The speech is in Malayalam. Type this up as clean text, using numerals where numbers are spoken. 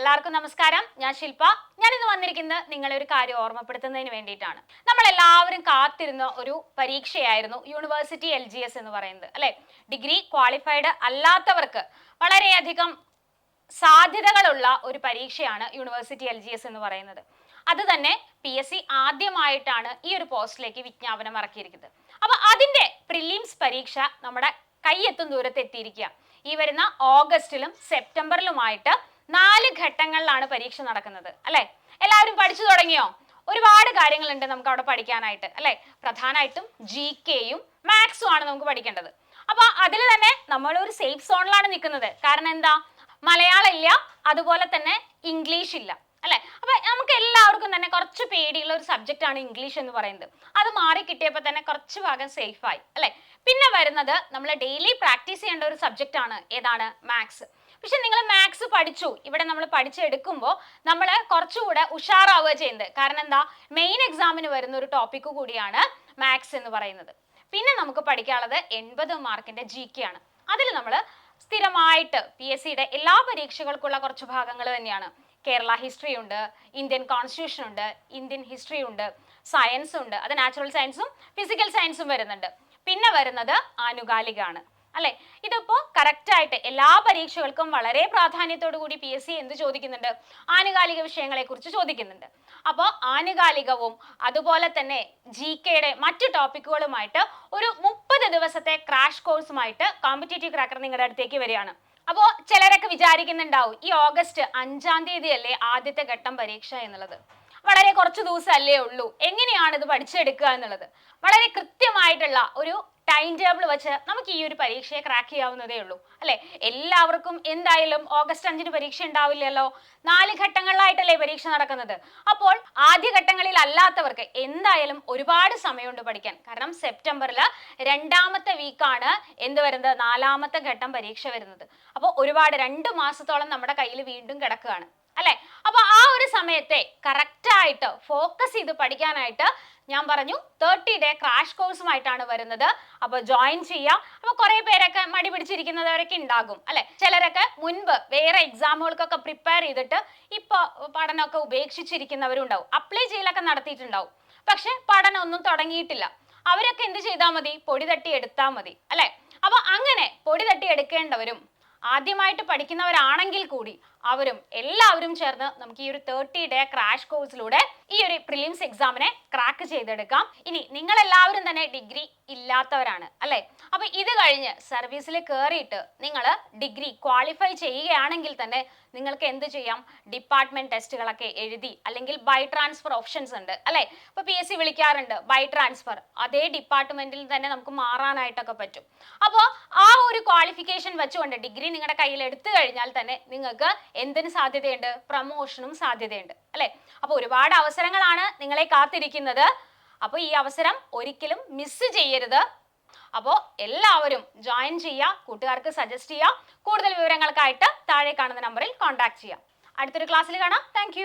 എല്ലാവർക്കും നമസ്കാരം. ഞാൻ ശില്പ. ഞാനിന്ന് വന്നിരിക്കുന്നത് നിങ്ങളെ ഒരു കാര്യം ഓർമ്മപ്പെടുത്തുന്നതിന് വേണ്ടിയിട്ടാണ്. നമ്മളെല്ലാവരും കാത്തിരുന്ന ഒരു പരീക്ഷയായിരുന്നു യൂണിവേഴ്സിറ്റി LGS എന്ന് പറയുന്നത്, അല്ലെ? ഡിഗ്രി ക്വാളിഫൈഡ് അല്ലാത്തവർക്ക് വളരെയധികം സാധ്യതകളുള്ള ഒരു പരീക്ഷയാണ് യൂണിവേഴ്സിറ്റി LGS എന്ന് പറയുന്നത്. അത് തന്നെ PSC ആദ്യമായിട്ടാണ് ഈ ഒരു പോസ്റ്റിലേക്ക് വിജ്ഞാപനം ഇറക്കിയിരിക്കുന്നത്. അപ്പൊ അതിന്റെ പ്രിലിംസ് പരീക്ഷ നമ്മുടെ കൈയെത്തും ദൂരത്ത് എത്തിയിരിക്കുക. ഈ വരുന്ന ഓഗസ്റ്റിലും സെപ്റ്റംബറിലുമായിട്ട് 4 ഘട്ടങ്ങളിലാണ് പരീക്ഷ നടക്കുന്നത്, അല്ലെ? എല്ലാവരും പഠിച്ചു തുടങ്ങിയോ? ഒരുപാട് കാര്യങ്ങളുണ്ട് നമുക്ക് അവിടെ പഠിക്കാനായിട്ട്, അല്ലെ? പ്രധാനമായിട്ടും GKയും മാത്സും ആണ് നമുക്ക് പഠിക്കേണ്ടത്. അപ്പൊ അതിൽ തന്നെ നമ്മൾ ഒരു സേഫ് സോണിലാണ് നിൽക്കുന്നത്. കാരണം എന്താ? മലയാളം ഇല്ല, അതുപോലെ തന്നെ ഇംഗ്ലീഷ് ഇല്ല, അല്ലെ? അപ്പൊ നമുക്ക് എല്ലാവർക്കും തന്നെ കുറച്ച് പേടിയുള്ള ഒരു സബ്ജക്റ്റ് ആണ് ഇംഗ്ലീഷ് എന്ന് പറയുന്നത്. അത് മാറി കിട്ടിയപ്പോൾ തന്നെ കുറച്ച് ഭാഗം സേഫ് ആയി, അല്ലെ? പിന്നെ വരുന്നത് നമ്മൾ ഡെയിലി പ്രാക്ടീസ് ചെയ്യേണ്ട ഒരു സബ്ജക്റ്റ് ആണ്. ഏതാണ്? മാത്സ്. പക്ഷെ നിങ്ങൾ മാത്സ് പഠിച്ചു, ഇവിടെ നമ്മൾ പഠിച്ചെടുക്കുമ്പോൾ നമ്മൾ കുറച്ചുകൂടെ ഉഷാറാവുക ചെയ്യുന്നത്. കാരണം എന്താ? മെയിൻ എക്സാമിന് വരുന്ന ഒരു ടോപ്പിക് കൂടിയാണ് മാത്സ് എന്ന് പറയുന്നത്. പിന്നെ നമുക്ക് പഠിക്കാനുള്ളത് 80 മാർക്കിന്റെ GK ആണ്. അതിൽ നമ്മൾ സ്ഥിരമായിട്ട് PSCയുടെ എല്ലാ പരീക്ഷകൾക്കുള്ള കുറച്ച് ഭാഗങ്ങൾ തന്നെയാണ്. കേരള ഹിസ്റ്ററി ഉണ്ട്, ഇന്ത്യൻ കോൺസ്റ്റിറ്റ്യൂഷൻ ഉണ്ട്, ഇന്ത്യൻ ഹിസ്റ്ററി ഉണ്ട്, സയൻസ് ഉണ്ട്. അത് നാച്ചുറൽ സയൻസും ഫിസിക്കൽ സയൻസും വരുന്നുണ്ട്. പിന്നെ വരുന്നത് ആനുകാലികമാണ്, അല്ലെ? ഇതിപ്പോ കറക്റ്റ് ആയിട്ട് എല്ലാ പരീക്ഷകൾക്കും വളരെ പ്രാധാന്യത്തോടു കൂടി PSC എന്ത് ചോദിക്കുന്നുണ്ട്? ആനുകാലിക വിഷയങ്ങളെ കുറിച്ച് ചോദിക്കുന്നുണ്ട്. അപ്പോൾ ആനുകാലികവും അതുപോലെ തന്നെ GKയുടെ മറ്റു ടോപ്പിക്കുകളുമായിട്ട് ഒരു 30 ദിവസത്തെ ക്രാഷ് കോഴ്സുമായിട്ട് കോമ്പറ്റേറ്റീവ് ക്രാക്കർ നിങ്ങളുടെ അടുത്തേക്ക് വരികയാണ്. അപ്പോൾ ചിലരൊക്കെ വിചാരിക്കുന്നുണ്ടാവും, ഈ ഓഗസ്റ്റ് 5-ാം തീയതി അല്ലേ ആദ്യത്തെ ഘട്ടം പരീക്ഷ എന്നുള്ളത്. വളരെ കുറച്ച് ദിവസം അല്ലേ ഉള്ളൂ, എങ്ങനെയാണ് ഇത് പഠിച്ചെടുക്കുക എന്നുള്ളത്. വളരെ കൃത്യമായിട്ടുള്ള ഒരു ടൈം ടേബിൾ വെച്ച് നമുക്ക് ഈ ഒരു പരീക്ഷയെ ക്രാക്ക് ചെയ്യാവുന്നതേ ഉള്ളൂ, അല്ലെ? എല്ലാവർക്കും എന്തായാലും ഓഗസ്റ്റ് 5-ന് പരീക്ഷ ഉണ്ടാവില്ലല്ലോ. 4 ഘട്ടങ്ങളിലായിട്ടല്ലേ പരീക്ഷ നടക്കുന്നത്. അപ്പോൾ ആദ്യ ഘട്ടങ്ങളിൽ അല്ലാത്തവർക്ക് എന്തായാലും ഒരുപാട് സമയമുണ്ട് പഠിക്കാൻ. കാരണം സെപ്റ്റംബറിൽ 2-ാമത്തെ വീക്കാണ് എന്ത് വരുന്നത്? 4-ാമത്തെ ഘട്ടം പരീക്ഷ വരുന്നത്. അപ്പോൾ ഒരുപാട് 2 മാസത്തോളം നമ്മുടെ കയ്യിൽ വീണ്ടും കിടക്കുകയാണ്, അല്ലെ? അപ്പൊ ആ ഒരു സമയത്തെ കറക്റ്റ് ആയിട്ട് ഫോക്കസ് ചെയ്ത് പഠിക്കാനായിട്ട് ഞാൻ പറഞ്ഞു 30-ഡേ ക്രാഷ് കോഴ്സുമായിട്ടാണ് വരുന്നത്. അപ്പൊ ജോയിൻ ചെയ്യാം. അപ്പൊ കുറെ പേരൊക്കെ മടി പിടിച്ചിരിക്കുന്നവരൊക്കെ ഉണ്ടാകും, അല്ലെ? ചിലരൊക്കെ മുൻപ് വേറെ എക്സാമുകൾക്കൊക്കെ പ്രിപ്പയർ ചെയ്തിട്ട് ഇപ്പൊ പഠനമൊക്കെ ഉപേക്ഷിച്ചിരിക്കുന്നവരും ഉണ്ടാവും. അപ്ലൈ ചെയ്യലൊക്കെ നടത്തിയിട്ടുണ്ടാവും, പക്ഷെ പഠനം ഒന്നും തുടങ്ങിയിട്ടില്ല. അവരൊക്കെ എന്ത് ചെയ്താൽ മതി? പൊടി തട്ടി എടുത്താൽ മതി, അല്ലെ? അപ്പൊ അങ്ങനെ പൊടി തട്ടി എടുക്കേണ്ടവരും ആദ്യമായിട്ട് പഠിക്കുന്നവരാണെങ്കിൽ കൂടി അവരും എല്ലാവരും ചേർന്ന് നമുക്ക് ഈ ഒരു 30-ഡേ ക്രാഷ് കോഴ്സിലൂടെ ഈ ഒരു പ്രിലിംസ് എക്സാമിനെ ക്രാക്ക് ചെയ്തെടുക്കാം. ഇനി നിങ്ങൾ എല്ലാവരും തന്നെ ഡിഗ്രി ഇല്ലാത്തവരാണ്, അല്ലെ? അപ്പൊ ഇത് കഴിഞ്ഞ് സർവീസിൽ കയറിയിട്ട് നിങ്ങൾ ഡിഗ്രി ക്വാളിഫൈ ചെയ്യുകയാണെങ്കിൽ തന്നെ നിങ്ങൾക്ക് എന്ത് ചെയ്യാം? ഡിപ്പാർട്ട്മെന്റ് ടെസ്റ്റുകളൊക്കെ എഴുതി, അല്ലെങ്കിൽ ബൈ ട്രാൻസ്ഫർ ഓപ്ഷൻസ് ഉണ്ട്, അല്ലെ? ഇപ്പൊ PSC വിളിക്കാറുണ്ട് ബൈ ട്രാൻസ്ഫർ. അതേ ഡിപ്പാർട്ട്മെന്റിൽ തന്നെ നമുക്ക് മാറാനായിട്ടൊക്കെ പറ്റും. അപ്പോൾ ആ ഒരു ക്വാളിഫിക്കേഷൻ വെച്ചുകൊണ്ട് ഡിഗ്രി നിങ്ങളുടെ കയ്യിൽ എടുത്തു കഴിഞ്ഞാൽ തന്നെ നിങ്ങൾക്ക് എന്തിന് സാധ്യതയുണ്ട്? പ്രമോഷനും സാധ്യതയുണ്ട്, അല്ലെ? അപ്പൊ ഒരുപാട് അവസരങ്ങളാണ് നിങ്ങളെ കാത്തിരിക്കുന്നത്. അപ്പോൾ ഈ അവസരം ഒരിക്കലും മിസ് ചെയ്യരുത്. അപ്പോൾ എല്ലാവരും ജോയിൻ ചെയ്യുക, കൂട്ടുകാർക്ക് സജസ്റ്റ് ചെയ്യുക. കൂടുതൽ വിവരങ്ങൾക്കായിട്ട് താഴെ കാണുന്ന നമ്പറിൽ കോൺടാക്ട് ചെയ്യുക. അടുത്തൊരു ക്ലാസ്സിൽ കാണാം. താങ്ക്